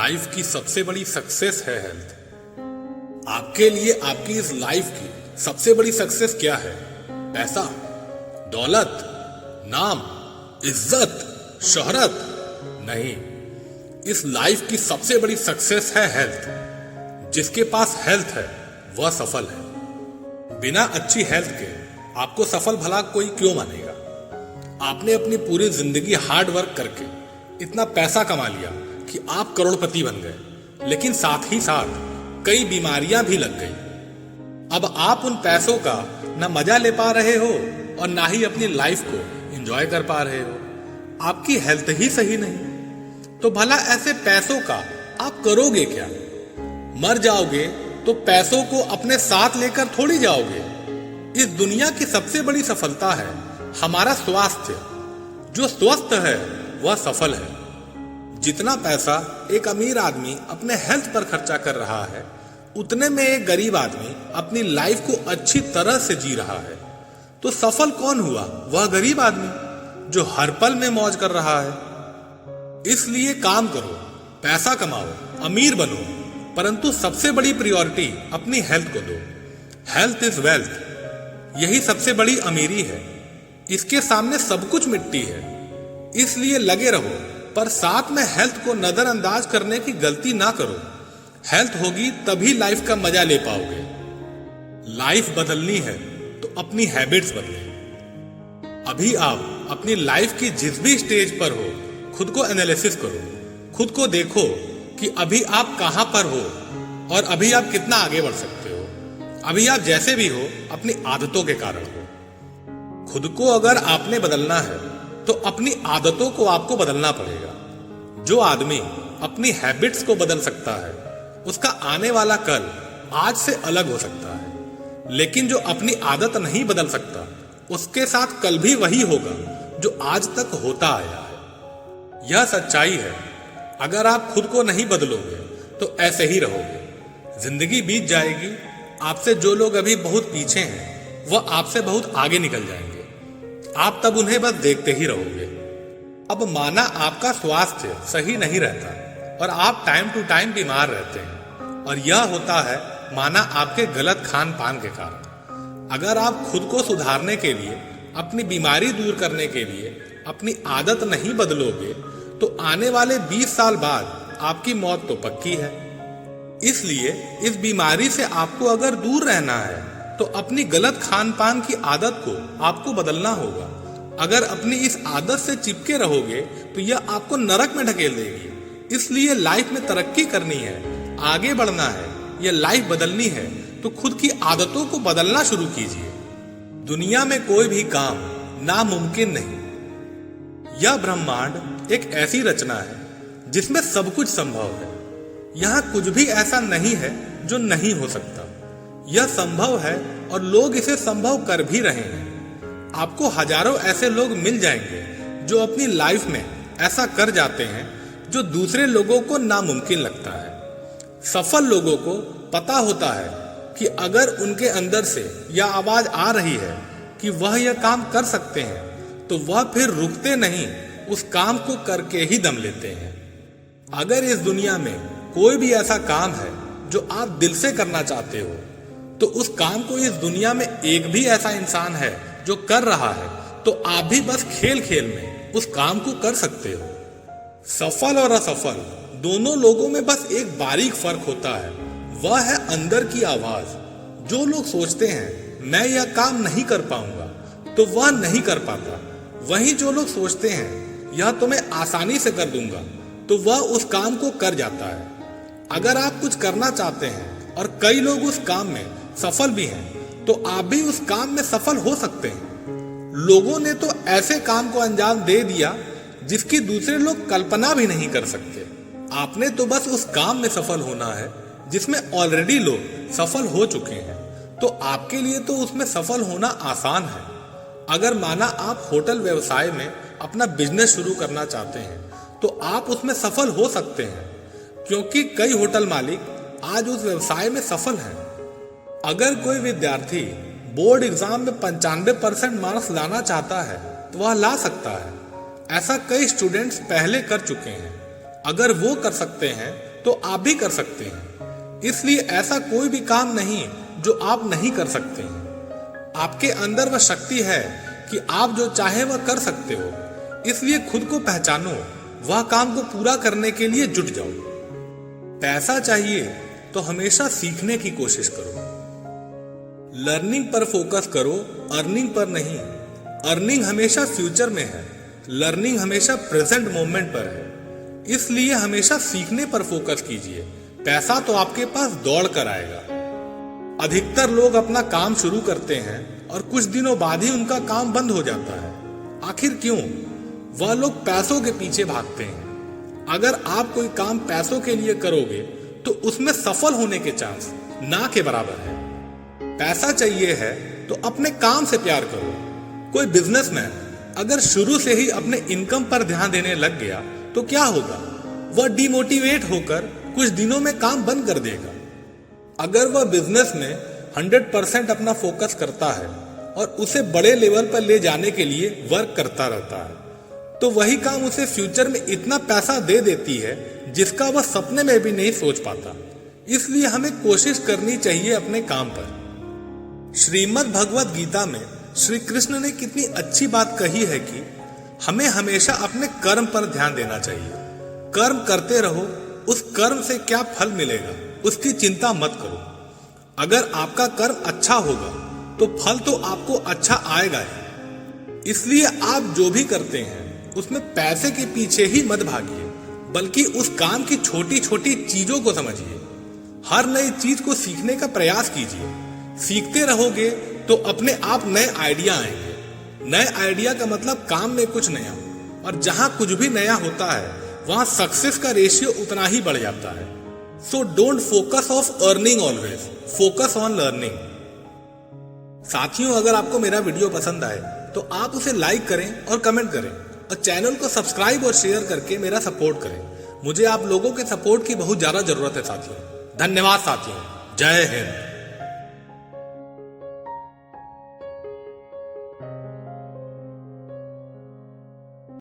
Life की सबसे बड़ी सक्सेस है हेल्थ। आपके लिए आपकी इस लाइफ की सबसे बड़ी सक्सेस क्या है? पैसा, दौलत, नाम, इज्जत, शोहरत? नहीं, इस लाइफ की सबसे बड़ी सक्सेस है हेल्थ। जिसके पास हेल्थ है वह सफल है। बिना अच्छी हेल्थ के आपको सफल भला कोई क्यों मानेगा? आपने अपनी पूरी जिंदगी हार्ड वर्क करके इतना पैसा कमा लिया कि आप करोड़पति बन गए, लेकिन साथ ही साथ कई बीमारियां भी लग गई। अब आप उन पैसों का ना मजा ले पा रहे हो और ना ही अपनी लाइफ को एंजॉय कर पा रहे हो। आपकी हेल्थ ही सही नहीं, तो भला ऐसे पैसों का आप करोगे क्या? मर जाओगे तो पैसों को अपने साथ लेकर थोड़ी जाओगे। इस दुनिया की सबसे बड़ी सफलता है हमारा स्वास्थ्य। जो स्वस्थ है वह सफल है। जितना पैसा एक अमीर आदमी अपने हेल्थ पर खर्चा कर रहा है, उतने में एक गरीब आदमी अपनी लाइफ को अच्छी तरह से जी रहा है। तो सफल कौन हुआ? वह गरीब आदमी जो हर पल में मौज कर रहा है। इसलिए काम करो, पैसा कमाओ, अमीर बनो, परंतु सबसे बड़ी प्रायोरिटी अपनी हेल्थ को दो। Health is wealth. यही सबसे बड़ी अमीरी है। इसके सामने सब कुछ मिट्टी है। इसलिए लगे रहो, पर साथ में हेल्थ को नजरअंदाज करने की गलती ना करो। हेल्थ होगी तभी लाइफ का मजा ले पाओगे। लाइफ बदलनी है तो अपनी हैबिट्स बदलें। अभी आप अपनी लाइफ की जिस भी स्टेज पर हो, खुद को एनालिसिस करो। खुद को देखो कि अभी आप कहां पर हो और अभी आप कितना आगे बढ़ सकते हो। अभी आप जैसे भी हो अपनी आदतों के कारण हो। खुद को अगर आपने बदलना है तो अपनी आदतों को आपको बदलना पड़ेगा। जो आदमी अपनी हैबिट्स को बदल सकता है, उसका आने वाला कल आज से अलग हो सकता है। लेकिन जो अपनी आदत नहीं बदल सकता, उसके साथ कल भी वही होगा जो आज तक होता आया है। यह सच्चाई है। अगर आप खुद को नहीं बदलोगे तो ऐसे ही रहोगे। जिंदगी बीत जाएगी। आपसे जो लोग अभी बहुत पीछे हैं, वह आपसे बहुत आगे निकल जाएंगे। आप तब उन्हें बस देखते ही रहोगे। अब माना आपका स्वास्थ्य सही नहीं रहता और आप टाइम टू टाइम बीमार रहते हैं, और यह होता है माना आपके गलत खान पान के कारण। अगर आप खुद को सुधारने के लिए, अपनी बीमारी दूर करने के लिए अपनी आदत नहीं बदलोगे, तो आने वाले 20 साल बाद आपकी मौत तो पक्की है। इसलिए इस बीमारी से आपको अगर दूर रहना है तो अपनी गलत खान पान की आदत को आपको बदलना होगा। अगर अपनी इस आदत से चिपके रहोगे तो यह आपको नरक में ढकेल देगी। इसलिए लाइफ में तरक्की करनी है, आगे बढ़ना है, यह लाइफ बदलनी है, तो खुद की आदतों को बदलना शुरू कीजिए। दुनिया में कोई भी काम नामुमकिन नहीं। यह ब्रह्मांड एक ऐसी रचना है जिसमें सब कुछ संभव है। यहाँ कुछ भी ऐसा नहीं है जो नहीं हो सकता। यह संभव है और लोग इसे संभव कर भी रहे हैं। आपको हजारों ऐसे लोग मिल जाएंगे जो अपनी लाइफ में ऐसा कर जाते हैं जो दूसरे लोगों को नामुमकिन लगता है। सफल लोगों को पता होता है कि अगर उनके अंदर से यह आवाज आ रही है कि वह यह काम कर सकते हैं, तो वह फिर रुकते नहीं, उस काम को करके ही दम लेते हैं। अगर इस दुनिया में कोई भी ऐसा काम है जो आप दिल से करना चाहते हो, तो उस काम को इस दुनिया में एक भी ऐसा इंसान है जो कर रहा है, तो आप भी बस खेल खेल में उस काम को कर सकते हो। सफल और असफल दोनों लोगों में बस एक बारीक फर्क होता है, वह है अंदर की आवाज। जो लोग सोचते हैं मैं यह काम नहीं कर पाऊंगा, तो वह नहीं कर पाता। वहीं जो लोग सोचते हैं यह तो मैं आसानी से कर दूंगा, तो वह उस काम को कर जाता है। अगर आप कुछ करना चाहते हैं और कई लोग उस काम में सफल भी हैं, तो आप भी उस काम में सफल हो सकते हैं। लोगों ने तो ऐसे काम को अंजाम दे दिया जिसकी दूसरे लोग कल्पना भी नहीं कर सकते। आपने तो बस उस काम में सफल होना है जिसमें ऑलरेडी लोग सफल हो चुके हैं, तो आपके लिए तो उसमें सफल होना आसान है। अगर माना आप होटल व्यवसाय में अपना बिजनेस शुरू करना चाहते हैं, तो आप उसमें सफल हो सकते हैं, क्योंकि कई होटल मालिक आज उस व्यवसाय में सफल हैं। अगर कोई विद्यार्थी बोर्ड एग्जाम में 95% मार्क्स लाना चाहता है, तो वह ला सकता है। ऐसा कई स्टूडेंट्स पहले कर चुके हैं। अगर वो कर सकते हैं तो आप भी कर सकते हैं। इसलिए ऐसा कोई भी काम नहीं जो आप नहीं कर सकते हैं। आपके अंदर वह शक्ति है कि आप जो चाहे वह कर सकते हो। इसलिए खुद को पहचानो, वह काम को पूरा करने के लिए जुट जाओ। पैसा चाहिए तो हमेशा सीखने की कोशिश करो। लर्निंग पर फोकस करो, अर्निंग पर नहीं। अर्निंग हमेशा फ्यूचर में है, लर्निंग हमेशा प्रेजेंट मोमेंट पर है। इसलिए हमेशा सीखने पर फोकस कीजिए। पैसा तो आपके पास दौड़ कर आएगा। अधिकतर लोग अपना काम शुरू करते हैं और कुछ दिनों बाद ही उनका काम बंद हो जाता है। आखिर क्यों? वह लोग पैसों के पीछे भागते हैं। अगर आप कोई काम पैसों के लिए करोगे तो उसमें सफल होने के चांस ना के बराबर है। पैसा चाहिए है तो अपने काम से प्यार करो। कोई बिजनेसमैन अगर शुरू से ही अपने इनकम पर ध्यान देने लग गया तो क्या होगा? वह डिमोटिवेट होकर कुछ दिनों में काम बंद कर देगा। अगर वह बिजनेस में 100% अपना फोकस करता है और उसे बड़े लेवल पर ले जाने के लिए वर्क करता रहता है तो वही काम उसे फ्यूचर में इतना पैसा दे देती है जिसका वह सपने में भी नहीं सोच पाता। इसलिए हमें कोशिश करनी चाहिए अपने काम पर। श्रीमद् भगवद गीता में श्री कृष्ण ने कितनी अच्छी बात कही है कि हमें हमेशा अपने कर्म पर ध्यान देना चाहिए। कर्म करते रहो, उस कर्म से क्या फल मिलेगा उसकी चिंता मत करो। अगर आपका कर्म अच्छा होगा तो फल तो आपको अच्छा आएगा ही। इसलिए आप जो भी करते हैं उसमें पैसे के पीछे ही मत भागिए, बल्कि उस काम की छोटी छोटी चीजों को समझिए। हर नई चीज को सीखने का प्रयास कीजिए। सीखते रहोगे तो अपने आप नए आइडिया आएंगे। नए आइडिया का मतलब काम में कुछ नया, और जहां कुछ भी नया होता है वहां सक्सेस का रेशियो उतना ही बढ़ जाता है। So don't focus of earning, always focus on learning. साथियों, अगर आपको मेरा वीडियो पसंद आए तो आप उसे लाइक करें और कमेंट करें और चैनल को सब्सक्राइब और शेयर करके मेरा सपोर्ट करें। मुझे आप लोगों के सपोर्ट की बहुत ज्यादा जरूरत है साथियों। धन्यवाद साथियों। जय हिंद।